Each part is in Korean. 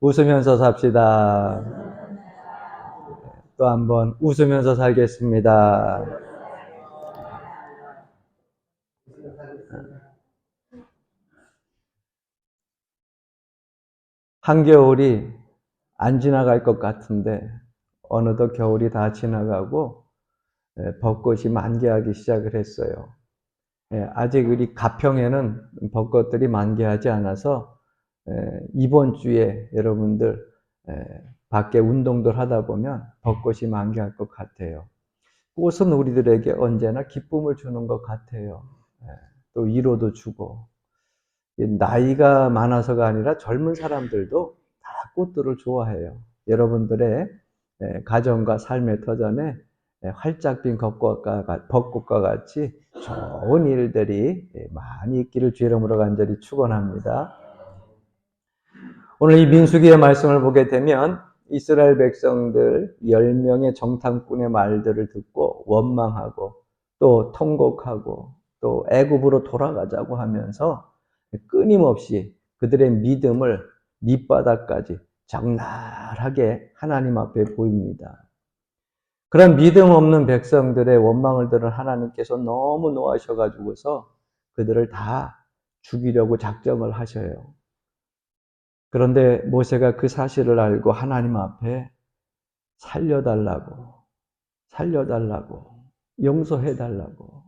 웃으면서 삽시다. 또 한번 웃으면서 살겠습니다. 한겨울이 안 지나갈 것 같은데 어느덧 겨울이 다 지나가고 벚꽃이 만개하기 시작을 했어요. 아직 우리 가평에는 벚꽃들이 만개하지 않아서 이번 주에 여러분들 밖에 운동들 하다 보면 벚꽃이 만개할 것 같아요. 꽃은 우리들에게 언제나 기쁨을 주는 것 같아요. 또 위로도 주고, 나이가 많아서가 아니라 젊은 사람들도 다 꽃들을 좋아해요. 여러분들의 가정과 삶의 터전에 활짝 핀 벚꽃과 같이 좋은 일들이 많이 있기를 주 이름으로 간절히 축원합니다. 오늘 이 민수기의 말씀을 보게 되면 이스라엘 백성들 10명의 정탐꾼의 말들을 듣고 원망하고 또 통곡하고 또 애굽으로 돌아가자고 하면서 끊임없이 그들의 믿음을 밑바닥까지 적나라하게 하나님 앞에 보입니다. 그런 믿음 없는 백성들의 원망을 들은 하나님께서 너무 노하셔가지고서 그들을 다 죽이려고 작정을 하셔요. 그런데 모세가 그 사실을 알고 하나님 앞에 살려달라고, 용서해달라고,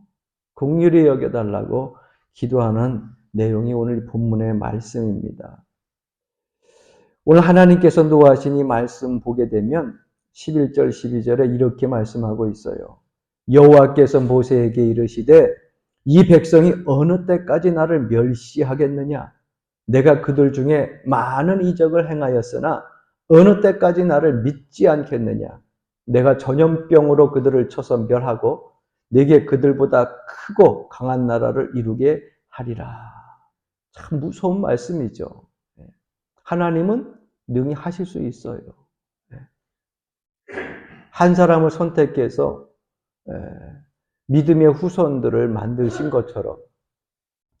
긍휼히 여겨달라고 기도하는 내용이 오늘 본문의 말씀입니다. 오늘 하나님께서 노하신 이 말씀 보게 되면 11절, 12절에 이렇게 말씀하고 있어요. 여호와께서 모세에게 이르시되 이 백성이 어느 때까지 나를 멸시하겠느냐? 내가 그들 중에 많은 이적을 행하였으나 어느 때까지 나를 믿지 않겠느냐? 내가 전염병으로 그들을 쳐서 멸하고 내게 그들보다 크고 강한 나라를 이루게 하리라. 참 무서운 말씀이죠. 하나님은 능히 하실 수 있어요. 한 사람을 선택해서 믿음의 후손들을 만드신 것처럼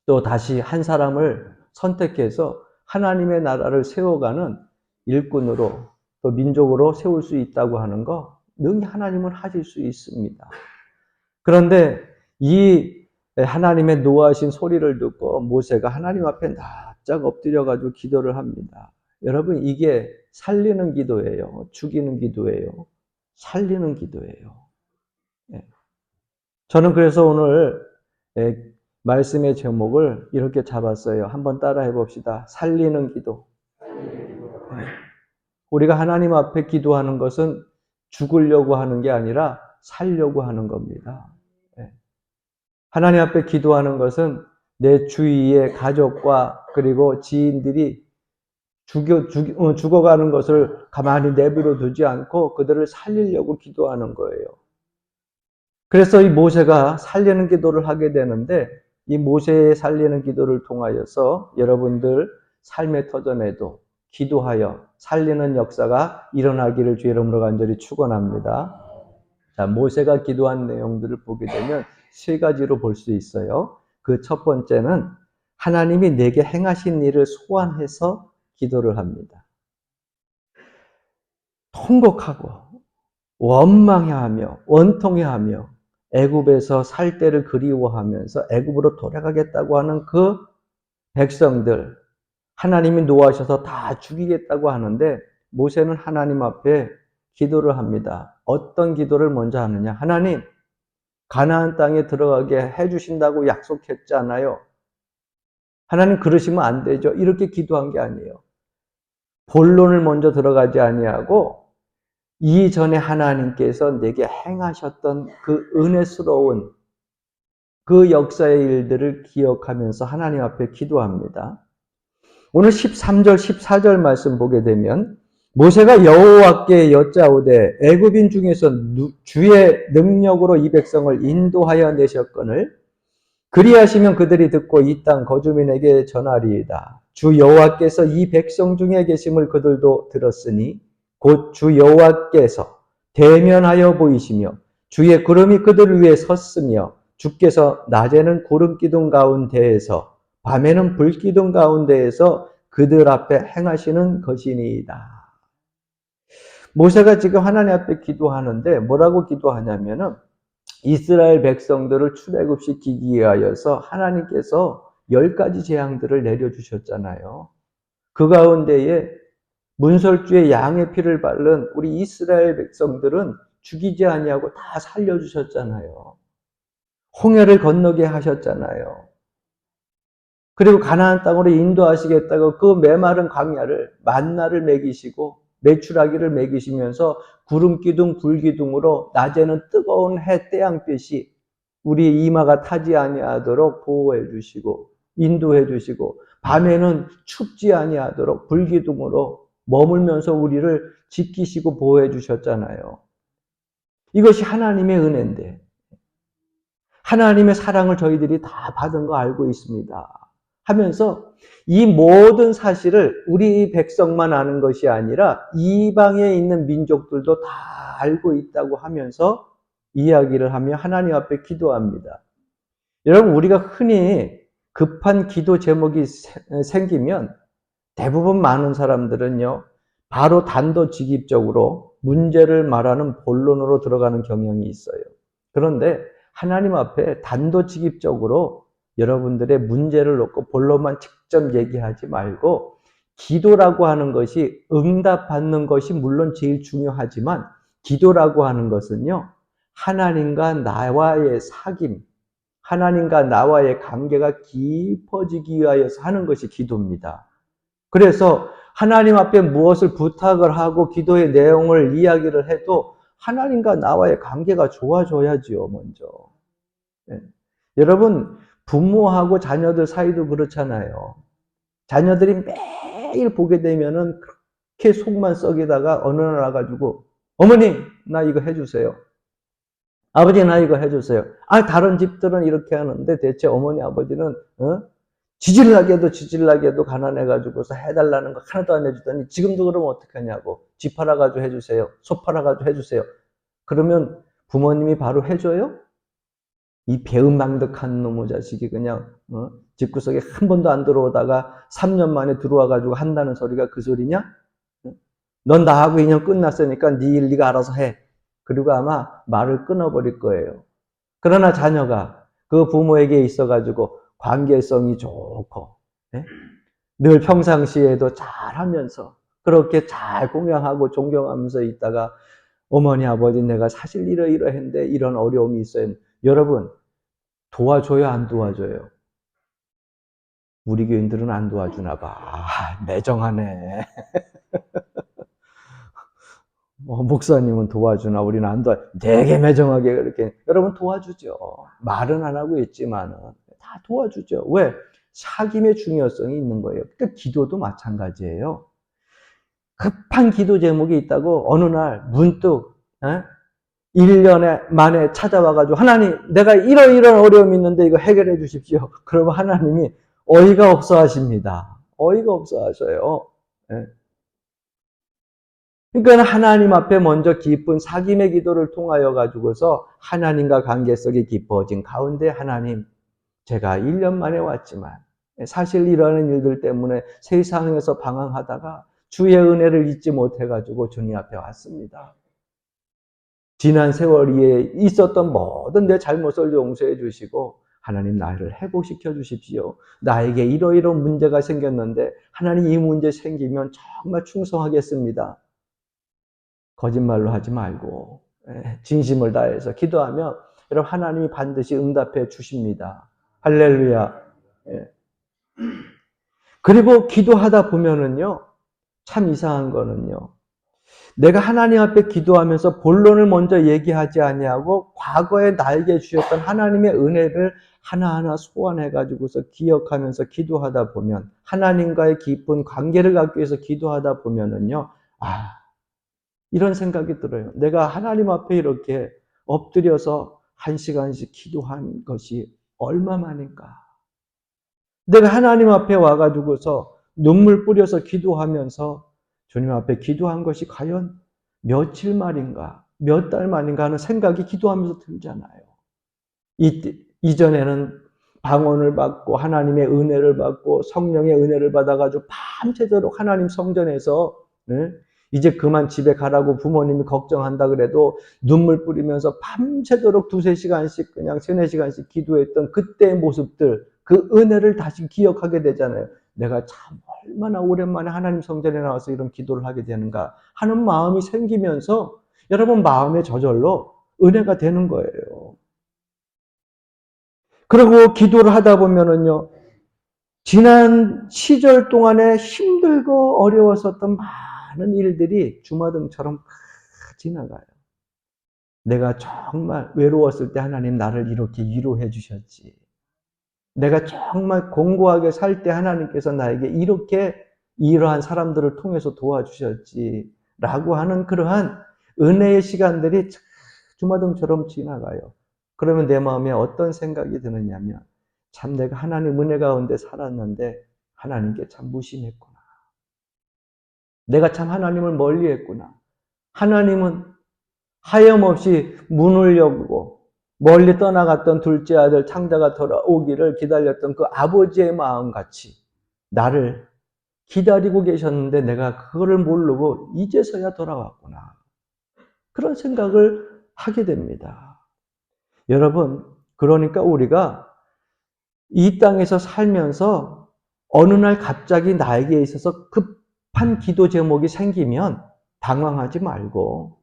또 다시 한 사람을 선택해서 하나님의 나라를 세워가는 일꾼으로 또 민족으로 세울 수 있다고 하는 거 능히 하나님은 하실 수 있습니다. 그런데 이 하나님의 노하신 소리를 듣고 모세가 하나님 앞에 납작 엎드려가지고 기도를 합니다. 여러분, 이게 살리는 기도예요? 죽이는 기도예요? 살리는 기도예요. 저는 그래서 오늘 말씀의 제목을 이렇게 잡았어요. 한번 따라해 봅시다. 살리는 기도. 우리가 하나님 앞에 기도하는 것은 죽으려고 하는 게 아니라 살려고 하는 겁니다. 하나님 앞에 기도하는 것은 내 주위의 가족과 그리고 지인들이 죽어가는 것을 가만히 내버려 두지 않고 그들을 살리려고 기도하는 거예요. 그래서 이 모세가 살리는 기도를 하게 되는데 이 모세의 살리는 기도를 통하여서 여러분들 삶의 터전에도 기도하여 살리는 역사가 일어나기를 주 이름으로 간절히 축원합니다. 자, 모세가 기도한 내용들을 보게 되면 세 가지로 볼 수 있어요. 그 첫 번째는 하나님이 내게 행하신 일을 소환해서 기도를 합니다. 통곡하고 원망해하며 원통해하며 애굽에서 살 때를 그리워하면서 애굽으로 돌아가겠다고 하는 그 백성들, 하나님이 노하셔서 다 죽이겠다고 하는데 모세는 하나님 앞에 기도를 합니다. 어떤 기도를 먼저 하느냐? 하나님, 가나안 땅에 들어가게 해주신다고 약속했잖아요. 하나님, 그러시면 안 되죠. 이렇게 기도한 게 아니에요. 본론을 먼저 들어가지 아니하고 이전에 하나님께서 내게 행하셨던 그 은혜스러운 그 역사의 일들을 기억하면서 하나님 앞에 기도합니다. 오늘 13절, 14절 말씀 보게 되면 모세가 여호와께 여짜오되 애굽인 중에서 주의 능력으로 이 백성을 인도하여 내셨거늘 그리하시면 그들이 듣고 이 땅 거주민에게 전하리이다. 주 여호와께서 이 백성 중에 계심을 그들도 들었으니 곧 주 여호와께서 대면하여 보이시며 주의 구름이 그들 위에 섰으며 주께서 낮에는 구름 기둥 가운데에서 밤에는 불 기둥 가운데에서 그들 앞에 행하시는 것이니이다. 모세가 지금 하나님 앞에 기도하는데 뭐라고 기도하냐면은 이스라엘 백성들을 출애굽시키기 위하여서 하나님께서 10가지 재앙들을 내려주셨잖아요. 그 가운데에 문설주에 양의 피를 바른 우리 이스라엘 백성들은 죽이지 아니하고 다 살려주셨잖아요. 홍해를 건너게 하셨잖아요. 그리고 가나안 땅으로 인도하시겠다고 그 메마른 광야를 만나를 먹이시고 메추라기를 먹이시면서 구름기둥 불기둥으로 낮에는 뜨거운 해 태양빛이 우리 이마가 타지 아니하도록 보호해 주시고 인도해 주시고 밤에는 춥지 아니하도록 불기둥으로 머물면서 우리를 지키시고 보호해 주셨잖아요. 이것이 하나님의 은혜인데 하나님의 사랑을 저희들이 다 받은 거 알고 있습니다. 하면서 이 모든 사실을 우리 백성만 아는 것이 아니라 이방에 있는 민족들도 다 알고 있다고 하면서 이야기를 하며 하나님 앞에 기도합니다. 여러분, 우리가 흔히 급한 기도 제목이 생기면 대부분 많은 사람들은요, 바로 단도직입적으로 문제를 말하는 본론으로 들어가는 경향이 있어요. 그런데 하나님 앞에 단도직입적으로 여러분들의 문제를 놓고 본론만 직접 얘기하지 말고 기도라고 하는 것이 응답받는 것이 물론 제일 중요하지만 기도라고 하는 것은요, 하나님과 나와의 사귐, 하나님과 나와의 관계가 깊어지기 위하여서 하는 것이 기도입니다. 그래서 하나님 앞에 무엇을 부탁을 하고 기도의 내용을 이야기를 해도 하나님과 나와의 관계가 좋아져야지요, 먼저. 네. 여러분, 부모하고 자녀들 사이도 그렇잖아요. 자녀들이 매일 보게 되면은 그렇게 속만 썩이다가 어느 날 와가지고, 어머니, 나 이거 해주세요. 아버지, 나 이거 해주세요. 아, 다른 집들은 이렇게 하는데 대체 어머니, 아버지는, 지질나게도 가난해가지고서 해달라는 거 하나도 안 해주더니 지금도 그러면 어떡하냐고. 집 팔아가지고 해주세요. 소 팔아가지고 해주세요. 그러면 부모님이 바로 해줘요? 이 배은망덕한 놈의 자식이 그냥 집구석에 한 번도 안 들어오다가 3년 만에 들어와가지고 한다는 소리가 그 소리냐? 넌 나하고 인연 끝났으니까 네 일 네가 알아서 해. 그리고 아마 말을 끊어버릴 거예요. 그러나 자녀가 그 부모에게 있어가지고 관계성이 좋고 늘 평상시에도 잘하면서 그렇게 잘 공양하고 존경하면서 있다가 어머니 아버지 내가 사실 이러이러했는데 이런 어려움이 있어요. 여러분 도와줘요 안 도와줘요? 우리 교인들은 안 도와주나 봐. 아, 매정하네. 목사님은 도와주나 우리는 안 도와. 되게 매정하게 그렇게 여러분 도와주죠. 말은 안 하고 있지만은 다 도와주죠. 왜? 사귐의 중요성이 있는 거예요. 그러니까 기도도 마찬가지예요. 급한 기도 제목이 있다고 어느 날 문득 1년 만에 찾아와가지고 하나님 내가 이런 어려움이 있는데 이거 해결해 주십시오. 그러면 하나님이 어이가 없어 하십니다. 어이가 없어 하셔요. 그러니까 하나님 앞에 먼저 깊은 사귐의 기도를 통하여 가지고서 하나님과 관계성이 깊어진 가운데 하나님 제가 1년 만에 왔지만 사실 이러한 일들 때문에 세상에서 방황하다가 주의 은혜를 잊지 못해가지고 주님 앞에 왔습니다. 지난 세월 위에 있었던 모든 내 잘못을 용서해 주시고 하나님 나를 회복시켜 주십시오. 나에게 이러이러한 문제가 생겼는데 하나님 이 문제 생기면 정말 충성하겠습니다. 거짓말로 하지 말고 진심을 다해서 기도하면 여러분 하나님이 반드시 응답해 주십니다. 할렐루야. 그리고 기도하다 보면은요, 참 이상한 거는요, 내가 하나님 앞에 기도하면서 본론을 먼저 얘기하지 아니하고 과거에 나에게 주셨던 하나님의 은혜를 하나하나 소환해가지고서 기억하면서 기도하다 보면 하나님과의 깊은 관계를 갖기 위해서 기도하다 보면은요, 이런 생각이 들어요. 내가 하나님 앞에 이렇게 엎드려서 1시간씩 기도한 것이 얼마만인가. 내가 하나님 앞에 와가지고서 눈물 뿌려서 기도하면서 주님 앞에 기도한 것이 과연 며칠 만인가, 몇 달 만인가 하는 생각이 기도하면서 들잖아요. 이전에는 방언을 받고 하나님의 은혜를 받고 성령의 은혜를 받아가지고 밤새도록 하나님 성전에서 이제 그만 집에 가라고 부모님이 걱정한다 그래도 눈물 뿌리면서 밤새도록 2-3시간씩 그냥 3-4시간씩 기도했던 그때의 모습들, 그 은혜를 다시 기억하게 되잖아요. 내가 참 얼마나 오랜만에 하나님 성전에 나와서 이런 기도를 하게 되는가 하는 마음이 생기면서 여러분 마음에 저절로 은혜가 되는 거예요. 그리고 기도를 하다 보면은요, 지난 시절 동안에 힘들고 어려웠었던 많은 일들이 주마등처럼 다 지나가요. 내가 정말 외로웠을 때 하나님 나를 이렇게 위로해 주셨지. 내가 정말 공고하게 살 때 하나님께서 나에게 이렇게 이러한 사람들을 통해서 도와주셨지. 라고 하는 그러한 은혜의 시간들이 주마등처럼 지나가요. 그러면 내 마음에 어떤 생각이 드느냐면 참 내가 하나님 은혜 가운데 살았는데 하나님께 참 무심했구나. 내가 참 하나님을 멀리했구나. 하나님은 하염없이 문을 열고 멀리 떠나갔던 둘째 아들 창자가 돌아오기를 기다렸던 그 아버지의 마음같이 나를 기다리고 계셨는데 내가 그거를 모르고 이제서야 돌아왔구나. 그런 생각을 하게 됩니다. 여러분, 그러니까 우리가 이 땅에서 살면서 어느 날 갑자기 나에게 있어서 급한 기도 제목이 생기면 당황하지 말고,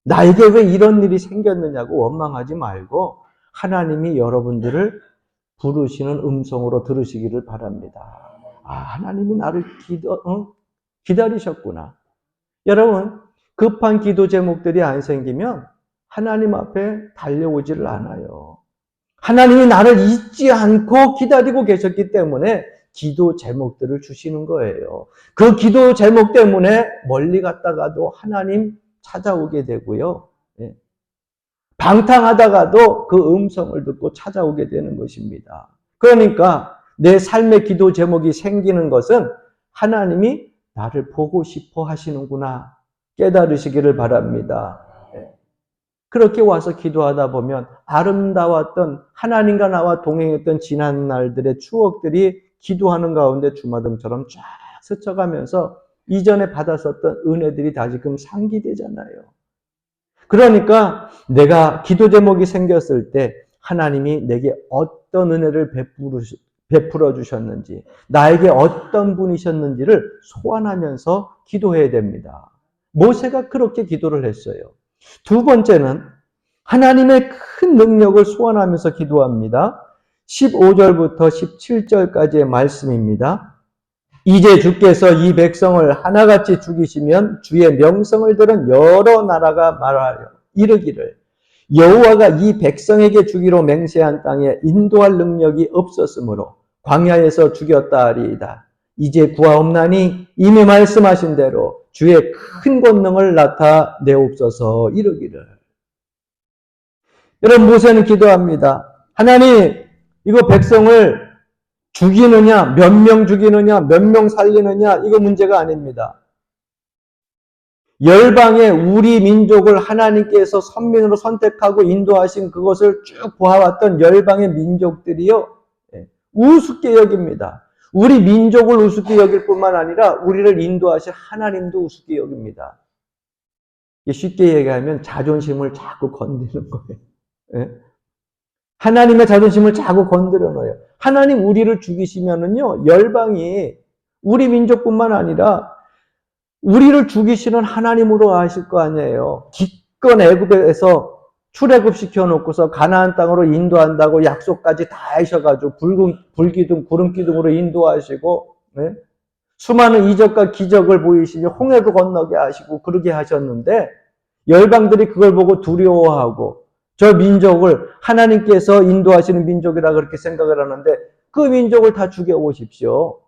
나에게 왜 이런 일이 생겼느냐고 원망하지 말고 하나님이 여러분들을 부르시는 음성으로 들으시기를 바랍니다. 아, 하나님이 나를 기다리셨구나. 여러분, 급한 기도 제목들이 안 생기면 하나님 앞에 달려오지를 않아요. 하나님이 나를 잊지 않고 기다리고 계셨기 때문에 기도 제목들을 주시는 거예요. 그 기도 제목 때문에 멀리 갔다가도 하나님 찾아오게 되고요. 방탕하다가도 그 음성을 듣고 찾아오게 되는 것입니다. 그러니까 내 삶의 기도 제목이 생기는 것은 하나님이 나를 보고 싶어 하시는구나 깨달으시기를 바랍니다. 그렇게 와서 기도하다 보면 아름다웠던 하나님과 나와 동행했던 지난 날들의 추억들이 기도하는 가운데 주마등처럼 쫙 스쳐가면서 이전에 받았었던 은혜들이 다시금 상기되잖아요. 그러니까 내가 기도 제목이 생겼을 때 하나님이 내게 어떤 은혜를 베풀어 주셨는지, 나에게 어떤 분이셨는지를 소환하면서 기도해야 됩니다. 모세가 그렇게 기도를 했어요. 두 번째는 하나님의 큰 능력을 소환하면서 기도합니다. 15절부터 17절까지의 말씀입니다. 이제 주께서 이 백성을 하나같이 죽이시면 주의 명성을 들은 여러 나라가 말하여 이르기를 여호와가 이 백성에게 주기로 맹세한 땅에 인도할 능력이 없었으므로 광야에서 죽였다 하리이다. 이제 구하옵나니 이미 말씀하신 대로 주의 큰 권능을 나타내옵소서 이르기를. 여러분 모세는 기도합니다. 하나님 이거 백성을 죽이느냐 몇 명 죽이느냐 몇 명 살리느냐 이거 문제가 아닙니다. 열방의 우리 민족을 하나님께서 선민으로 선택하고 인도하신 그것을 쭉 보아왔던 열방의 민족들이요 우습게 여깁니다. 우리 민족을 우습게 여길 뿐만 아니라 우리를 인도하실 하나님도 우습게 여깁니다. 쉽게 얘기하면 자존심을 자꾸 건드리는 거예요. 하나님의 자존심을 자꾸 건드려 놓아요. 하나님 우리를 죽이시면은요 열방이 우리 민족뿐만 아니라 우리를 죽이시는 하나님으로 아실 거 아니에요. 기껏 애굽에서 출애굽 시켜놓고서 가나안 땅으로 인도한다고 약속까지 다 하셔가지고 불기둥 구름기둥으로 인도하시고 수많은 이적과 기적을 보이시니 홍해도 건너게 하시고 그러게 하셨는데 열방들이 그걸 보고 두려워하고 저 민족을 하나님께서 인도하시는 민족이라 그렇게 생각을 하는데 그 민족을 다 죽여오십시오.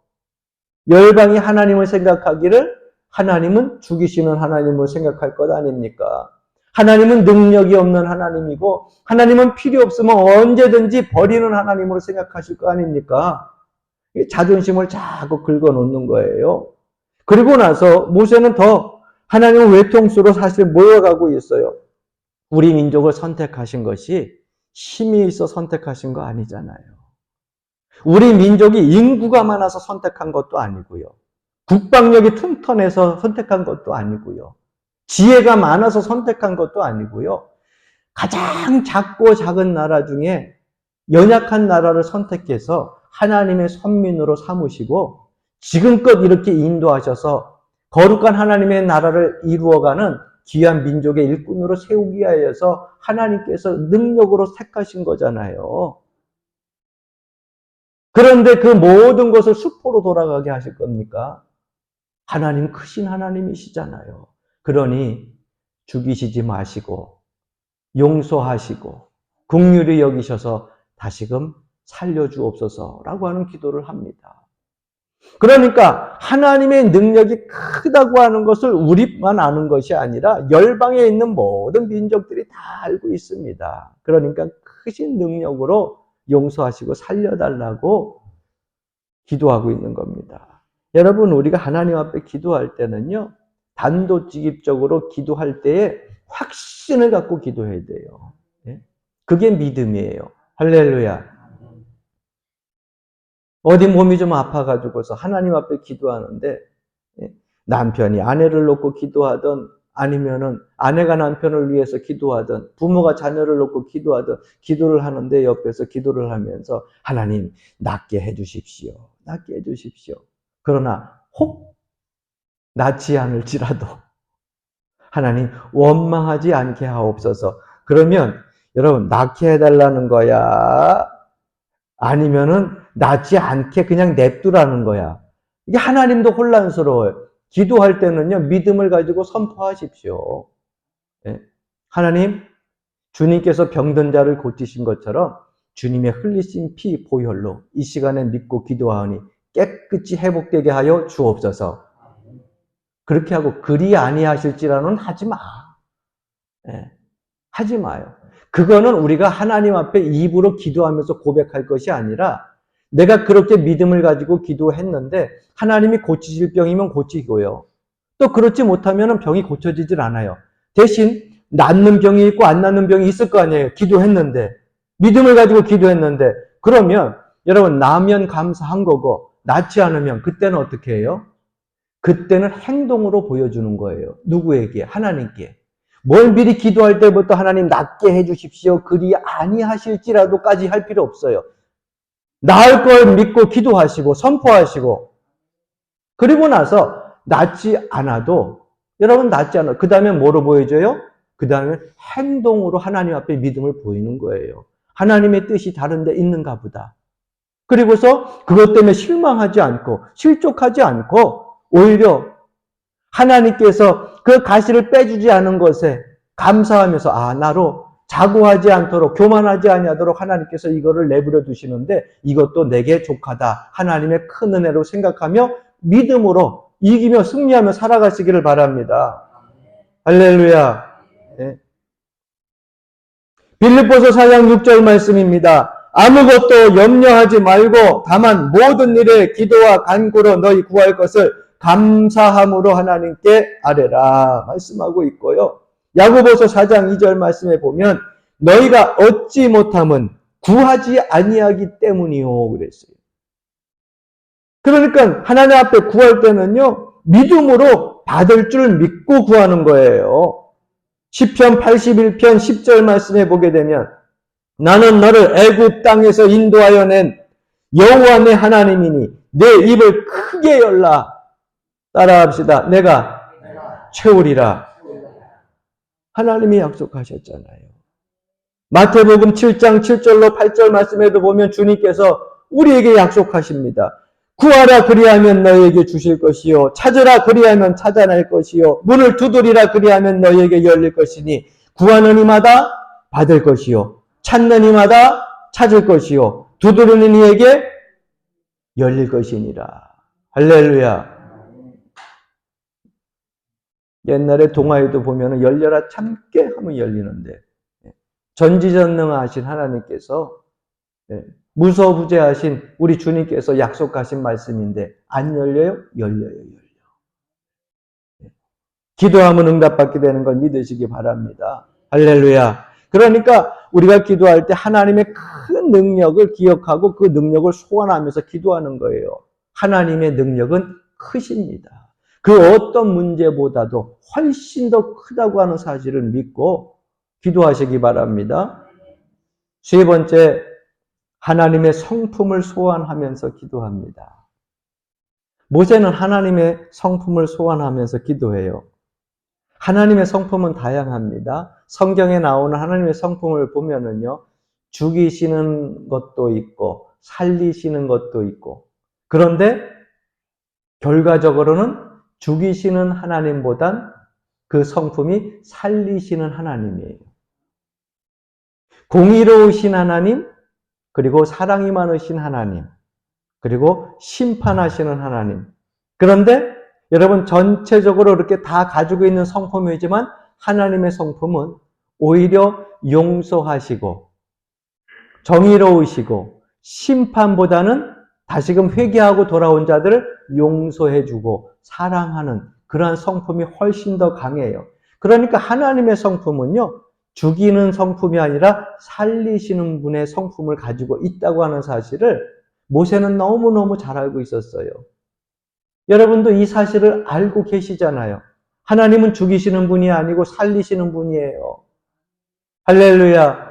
열방이 하나님을 생각하기를 하나님은 죽이시는 하나님을 생각할 것 아닙니까? 하나님은 능력이 없는 하나님이고 하나님은 필요 없으면 언제든지 버리는 하나님으로 생각하실 거 아닙니까? 자존심을 자꾸 긁어놓는 거예요. 그리고 나서 모세는 더 하나님의 외통수로 사실 모여가고 있어요. 우리 민족을 선택하신 것이 힘이 있어 선택하신 거 아니잖아요. 우리 민족이 인구가 많아서 선택한 것도 아니고요. 국방력이 튼튼해서 선택한 것도 아니고요. 지혜가 많아서 선택한 것도 아니고요. 가장 작고 작은 나라 중에 연약한 나라를 선택해서 하나님의 선민으로 삼으시고 지금껏 이렇게 인도하셔서 거룩한 하나님의 나라를 이루어가는 귀한 민족의 일꾼으로 세우기 위하여서 하나님께서 능력으로 택하신 거잖아요. 그런데 그 모든 것을 수포로 돌아가게 하실 겁니까? 하나님 크신 하나님이시잖아요. 그러니 죽이시지 마시고 용서하시고 긍휼히 여기셔서 다시금 살려주옵소서라고 하는 기도를 합니다. 그러니까 하나님의 능력이 크다고 하는 것을 우리만 아는 것이 아니라 열방에 있는 모든 민족들이 다 알고 있습니다. 그러니까 크신 능력으로 용서하시고 살려달라고 기도하고 있는 겁니다. 여러분, 우리가 하나님 앞에 기도할 때는요, 단도직입적으로 기도할 때에 확신을 갖고 기도해야 돼요. 그게 믿음이에요. 할렐루야. 어디 몸이 좀 아파가지고서 하나님 앞에 기도하는데 남편이 아내를 놓고 기도하든 아니면은 아내가 남편을 위해서 기도하든 부모가 자녀를 놓고 기도하든 기도를 하는데 옆에서 기도를 하면서 하나님 낫게 해주십시오. 낫게 해주십시오. 그러나 혹 낫지 않을지라도 하나님 원망하지 않게 하옵소서. 그러면 여러분 낫게 해달라는 거야? 아니면은 낫지 않게 그냥 냅두라는 거야? 이게 하나님도 혼란스러워요. 기도할 때는요, 믿음을 가지고 선포하십시오. 예. 하나님, 주님께서 병든 자를 고치신 것처럼 주님의 흘리신 피 보혈로 이 시간에 믿고 기도하오니 깨끗이 회복되게 하여 주옵소서. 그렇게 하고 그리 아니하실지라는 하지 마. 예. 하지 마요. 그거는 우리가 하나님 앞에 입으로 기도하면서 고백할 것이 아니라 내가 그렇게 믿음을 가지고 기도했는데 하나님이 고치실 병이면 고치고요. 또 그렇지 못하면 병이 고쳐지질 않아요. 대신 낫는 병이 있고 안 낫는 병이 있을 거 아니에요. 기도했는데. 믿음을 가지고 기도했는데. 그러면 여러분 나면 감사한 거고 낫지 않으면 그때는 어떻게 해요? 그때는 행동으로 보여주는 거예요. 누구에게? 하나님께. 뭘 미리 기도할 때부터 하나님 낫게 해주십시오. 그리 아니하실지라도까지 할 필요 없어요. 나을 걸 믿고 기도하시고 선포하시고 그리고 나서 낫지 않아도 여러분 낫지 않아. 그 다음에 뭐로 보여줘요? 그 다음에 행동으로 하나님 앞에 믿음을 보이는 거예요. 하나님의 뜻이 다른 데 있는가 보다. 그리고서 그것 때문에 실망하지 않고 실족하지 않고 오히려 하나님께서 그 가시를 빼주지 않은 것에 감사하면서 나로 자고하지 않도록 교만하지 아니하도록 하나님께서 이거를 내버려 두시는데 이것도 내게 족하다. 하나님의 큰 은혜로 생각하며 믿음으로 이기며 승리하며 살아가시기를 바랍니다. 할렐루야. 네. 빌립보서 4장 6절 말씀입니다. 아무것도 염려하지 말고 다만 모든 일에 기도와 간구로 너희 구할 것을 감사함으로 하나님께 아뢰라 말씀하고 있고요. 야고보서 4장 2절 말씀에 보면 너희가 얻지 못함은 구하지 아니하기 때문이요 그랬어요. 그러니까 하나님 앞에 구할 때는요. 믿음으로 받을 줄 믿고 구하는 거예요. 시편 81편 10절 말씀에 보게 되면 나는 너를 애굽 땅에서 인도하여 낸 여호와 내 하나님이니 내 입을 크게 열라. 따라합시다. 내가 채우리라. 하나님이 약속하셨잖아요. 마태복음 7장 7절로 8절 말씀에도 보면 주님께서 우리에게 약속하십니다. 구하라 그리하면 너희에게 주실 것이요 찾으라 그리하면 찾아낼 것이요 문을 두드리라 그리하면 너희에게 열릴 것이니 구하는 이마다 받을 것이요 찾는 이마다 찾을 것이요 두드리는 이에게 열릴 것이니라. 할렐루야. 옛날에 동화에도 보면 열려라 참깨 하면 열리는데 전지전능하신 하나님께서 무소부재하신 우리 주님께서 약속하신 말씀인데 안 열려요? 열려요. 기도하면 응답받게 되는 걸 믿으시기 바랍니다. 할렐루야. 그러니까 우리가 기도할 때 하나님의 큰 능력을 기억하고 그 능력을 소원하면서 기도하는 거예요. 하나님의 능력은 크십니다. 그 어떤 문제보다도 훨씬 더 크다고 하는 사실을 믿고 기도하시기 바랍니다. 세 번째, 하나님의 성품을 소원하면서 기도합니다. 모세는 하나님의 성품을 소원하면서 기도해요. 하나님의 성품은 다양합니다. 성경에 나오는 하나님의 성품을 보면은요, 죽이시는 것도 있고, 살리시는 것도 있고, 그런데 결과적으로는 죽이시는 하나님보단 그 성품이 살리시는 하나님이에요. 공의로우신 하나님, 그리고 사랑이 많으신 하나님, 그리고 심판하시는 하나님. 그런데 여러분 전체적으로 이렇게 다 가지고 있는 성품이지만 하나님의 성품은 오히려 용서하시고 정의로우시고 심판보다는 다시금 회개하고 돌아온 자들을 용서해주고 사랑하는 그러한 성품이 훨씬 더 강해요. 그러니까 하나님의 성품은요, 죽이는 성품이 아니라 살리시는 분의 성품을 가지고 있다고 하는 사실을 모세는 너무너무 잘 알고 있었어요. 여러분도 이 사실을 알고 계시잖아요. 하나님은 죽이시는 분이 아니고 살리시는 분이에요. 할렐루야.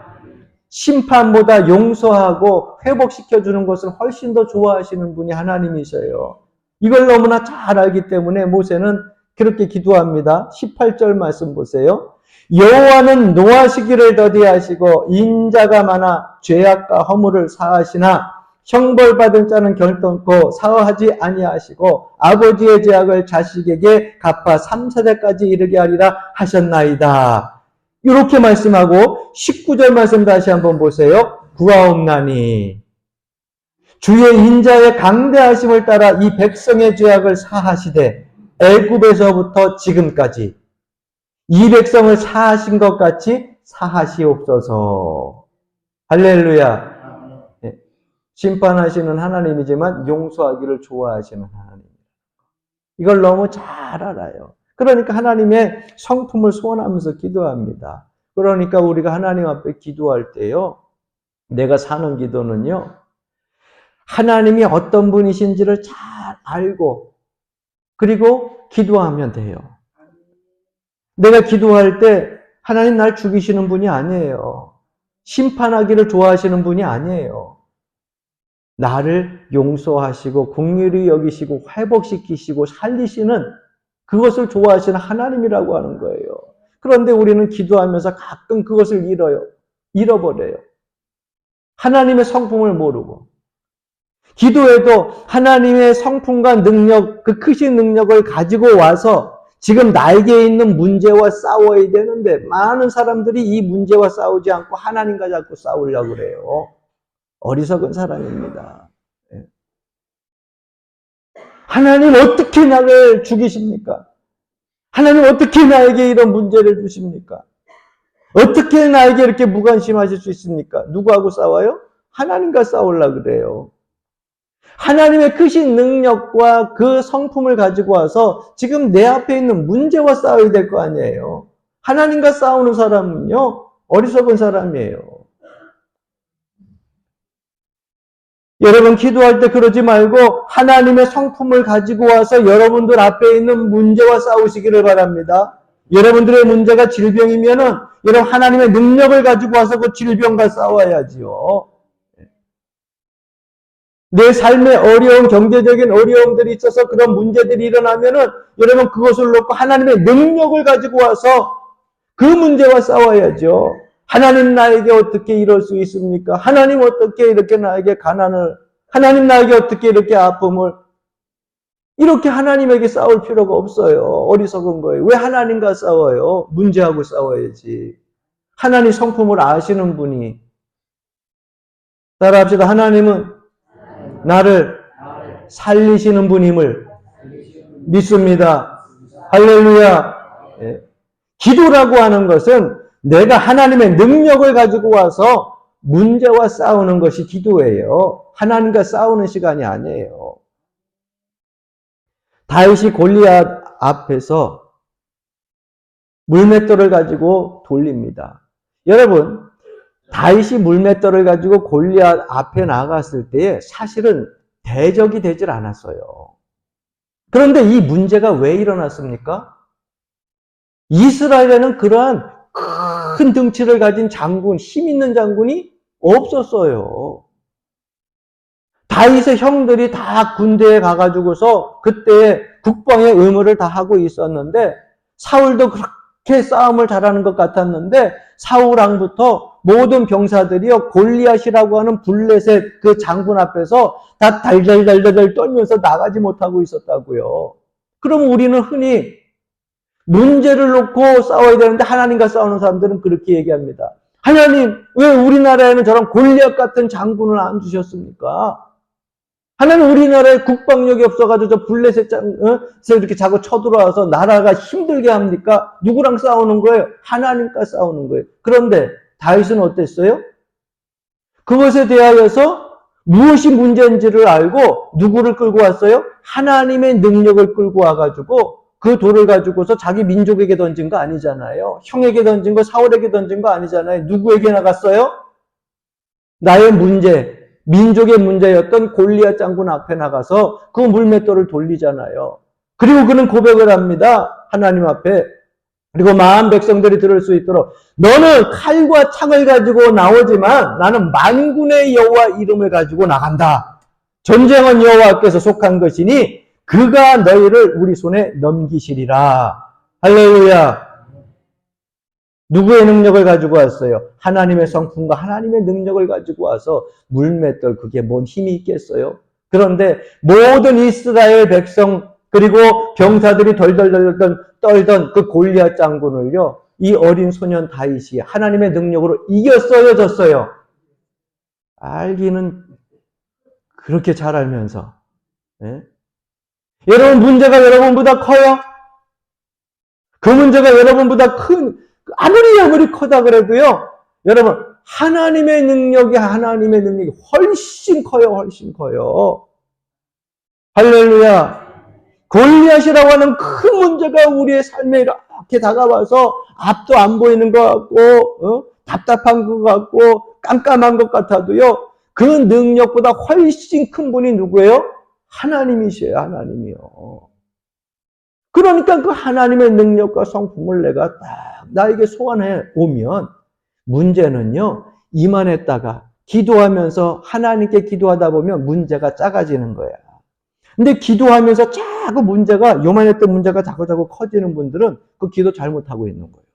심판보다 용서하고 회복시켜주는 것을 훨씬 더 좋아하시는 분이 하나님이셔요. 이걸 너무나 잘 알기 때문에 모세는 그렇게 기도합니다. 18절 말씀 보세요. 여호와는 노하시기를 더디하시고 인자가 많아 죄악과 허물을 사하시나 형벌받은 자는 결단코 사하지 아니하시고 아버지의 죄악을 자식에게 갚아 3세대까지 이르게 하리라 하셨나이다. 이렇게 말씀하고 19절 말씀 다시 한번 보세요. 구하옵나니 주의 인자의 강대하심을 따라 이 백성의 죄악을 사하시되 애굽에서부터 지금까지 이 백성을 사하신 것 같이 사하시옵소서. 할렐루야. 심판하시는 하나님이지만 용서하기를 좋아하시는 하나님입니다. 이걸 너무 잘 알아요. 그러니까 하나님의 성품을 소원하면서 기도합니다. 그러니까 우리가 하나님 앞에 기도할 때요, 내가 사는 기도는요, 하나님이 어떤 분이신지를 잘 알고 그리고 기도하면 돼요. 내가 기도할 때 하나님 날 죽이시는 분이 아니에요. 심판하기를 좋아하시는 분이 아니에요. 나를 용서하시고 긍휼히 여기시고 회복시키시고 살리시는 그것을 좋아하시는 하나님이라고 하는 거예요. 그런데 우리는 기도하면서 가끔 그것을 잃어버려요. 하나님의 성품을 모르고 기도에도 하나님의 성품과 능력, 그 크신 능력을 가지고 와서 지금 나에게 있는 문제와 싸워야 되는데 많은 사람들이 이 문제와 싸우지 않고 하나님과 자꾸 싸우려고 그래요. 어리석은 사람입니다. 하나님 어떻게 나를 죽이십니까? 하나님 어떻게 나에게 이런 문제를 주십니까? 어떻게 나에게 이렇게 무관심하실 수 있습니까? 누구하고 싸워요? 하나님과 싸우려고 그래요. 하나님의 크신 능력과 그 성품을 가지고 와서 지금 내 앞에 있는 문제와 싸워야 될 거 아니에요. 하나님과 싸우는 사람은요, 어리석은 사람이에요. 여러분 기도할 때 그러지 말고 하나님의 성품을 가지고 와서 여러분들 앞에 있는 문제와 싸우시기를 바랍니다. 여러분들의 문제가 질병이면은 여러분 하나님의 능력을 가지고 와서 그 질병과 싸워야지요. 내 삶에 어려운 경제적인 어려움들이 있어서 그런 문제들이 일어나면은 여러분 그것을 놓고 하나님의 능력을 가지고 와서 그 문제와 싸워야죠. 하나님 나에게 어떻게 이럴 수 있습니까? 하나님 어떻게 이렇게 나에게 가난을, 하나님 나에게 어떻게 이렇게 아픔을, 이렇게 하나님에게 싸울 필요가 없어요. 어리석은 거예요. 왜 하나님과 싸워요? 문제하고 싸워야지. 하나님 성품을 아시는 분이. 따라합시다. 하나님은 나를 살리시는 분임을 믿습니다. 할렐루야. 예. 기도라고 하는 것은 내가 하나님의 능력을 가지고 와서 문제와 싸우는 것이 기도예요. 하나님과 싸우는 시간이 아니에요. 다윗이 골리앗 앞에서 물맷돌을 가지고 돌립니다. 여러분, 다윗이 물맷돌을 가지고 골리앗 앞에 나갔을 때에 사실은 대적이 되질 않았어요. 그런데 이 문제가 왜 일어났습니까? 이스라엘에는 그러한 큰 등치를 가진 장군, 힘 있는 장군이 없었어요. 다윗의 형들이 다 군대에 가가지고서 그때 국방의 의무를 다 하고 있었는데 사울도 그렇게 싸움을 잘하는 것 같았는데 사울 왕부터 모든 병사들이요 골리앗이라고 하는 블레셋 그 장군 앞에서 다 달달달달 떨면서 나가지 못하고 있었다고요. 그럼 우리는 흔히 문제를 놓고 싸워야 되는데 하나님과 싸우는 사람들은 그렇게 얘기합니다. 하나님, 왜 우리나라에는 저런 골리앗 같은 장군을 안 주셨습니까? 하나님, 우리나라에 국방력이 없어가지고 저 블레셋에서 이렇게 자꾸 쳐들어와서 나라가 힘들게 합니까? 누구랑 싸우는 거예요? 하나님과 싸우는 거예요. 그런데 다윗은 어땠어요? 그것에 대하여서 무엇이 문제인지를 알고 누구를 끌고 왔어요? 하나님의 능력을 끌고 와가지고 그 돌을 가지고서 자기 민족에게 던진 거 아니잖아요. 형에게 던진 거, 사울에게 던진 거 아니잖아요. 누구에게 나갔어요? 나의 문제, 민족의 문제였던 골리앗 장군 앞에 나가서 그 물맷돌을 돌리잖아요. 그리고 그는 고백을 합니다. 하나님 앞에. 그리고 마음 백성들이 들을 수 있도록 너는 칼과 창을 가지고 나오지만 나는 만군의 여호와 이름을 가지고 나간다. 전쟁은 여호와께서 속한 것이니 그가 너희를 우리 손에 넘기시리라. 할렐루야. 누구의 능력을 가지고 왔어요? 하나님의 성품과 하나님의 능력을 가지고 와서 물맷돌 그게 뭔 힘이 있겠어요? 그런데 모든 이스라엘 백성 그리고 병사들이 덜덜덜 떨던 그 골리앗 장군을요. 이 어린 소년 다윗이 하나님의 능력으로 이겼어요, 졌어요? 알기는 그렇게 잘 알면서. 네? 여러분 문제가 여러분보다 커요? 그 문제가 여러분보다 아무리 크다 그래도요. 여러분 하나님의 능력이 훨씬 커요. 할렐루야. 골리앗이라고 하는 큰 문제가 우리의 삶에 이렇게 다가와서 앞도 안 보이는 것 같고 답답한 것 같고 깜깜한 것 같아도요. 그 능력보다 훨씬 큰 분이 누구예요? 하나님이셔요. 하나님이요. 그러니까 그 하나님의 능력과 성품을 내가 딱 나에게 소환해 오면 문제는요. 이만했다가 기도하면서 하나님께 기도하다 보면 문제가 작아지는 거야. 근데 기도하면서 자꾸 문제가 요만했던 문제가 자꾸 커지는 분들은 그 기도 잘못하고 있는 거예요.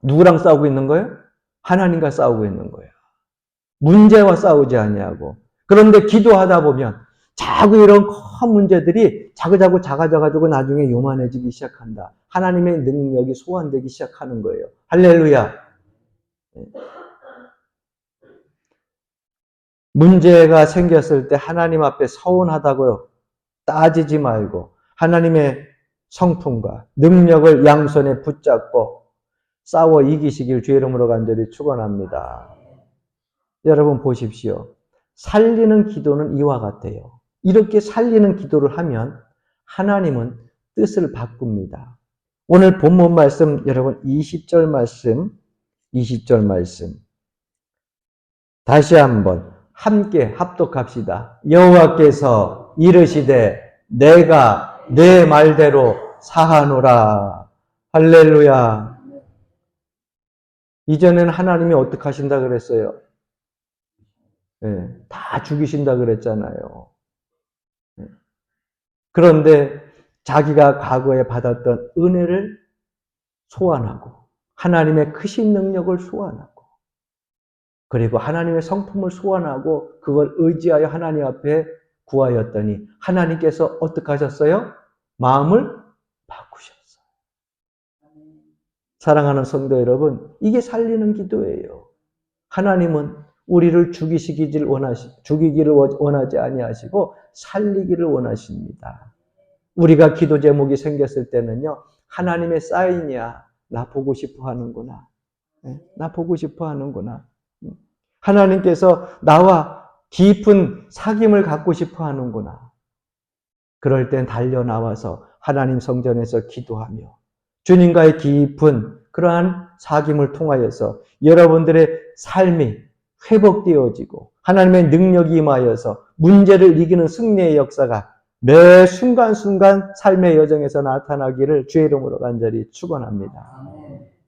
누구랑 싸우고 있는 거예요? 하나님과 싸우고 있는 거예요. 문제와 싸우지 아니하고. 그런데 기도하다 보면 자꾸 이런 큰 문제들이 자꾸 작아져가지고 나중에 요만해지기 시작한다. 하나님의 능력이 소환되기 시작하는 거예요. 할렐루야. 문제가 생겼을 때 하나님 앞에 서운하다고 따지지 말고 하나님의 성품과 능력을 양손에 붙잡고 싸워 이기시길 주의 이름으로 간절히 축원합니다. 여러분 보십시오. 살리는 기도는 이와 같아요. 이렇게 살리는 기도를 하면 하나님은 뜻을 바꿉니다. 오늘 본문 말씀 여러분 20절 말씀 다시 한번 함께 합독합시다. 여호와께서 이르시되 내가 내 말대로 사하노라. 할렐루야. 이전에는 하나님이 어떻게 하신다 그랬어요? 네, 다 죽이신다 그랬잖아요. 네. 그런데 자기가 과거에 받았던 은혜를 소환하고 하나님의 크신 능력을 소환하고 그리고 하나님의 성품을 소환하고 그걸 의지하여 하나님 앞에 구하였더니 하나님께서 어떻게 하셨어요? 마음을 바꾸셨어요. 사랑하는 성도 여러분, 이게 살리는 기도예요. 하나님은 우리를 죽이기를 원하지 아니하시고 살리기를 원하십니다. 우리가 기도 제목이 생겼을 때는요. 하나님의 사인이야. 나 보고 싶어 하는구나. 나 보고 싶어 하는구나. 하나님께서 나와 깊은 사귐을 갖고 싶어 하는구나. 그럴 땐 달려 나와서 하나님 성전에서 기도하며 주님과의 깊은 그러한 사귐을 통하여서 여러분들의 삶이 회복되어지고 하나님의 능력이 임하여서 문제를 이기는 승리의 역사가 매 순간순간 삶의 여정에서 나타나기를 주의 이름으로 간절히 축원합니다.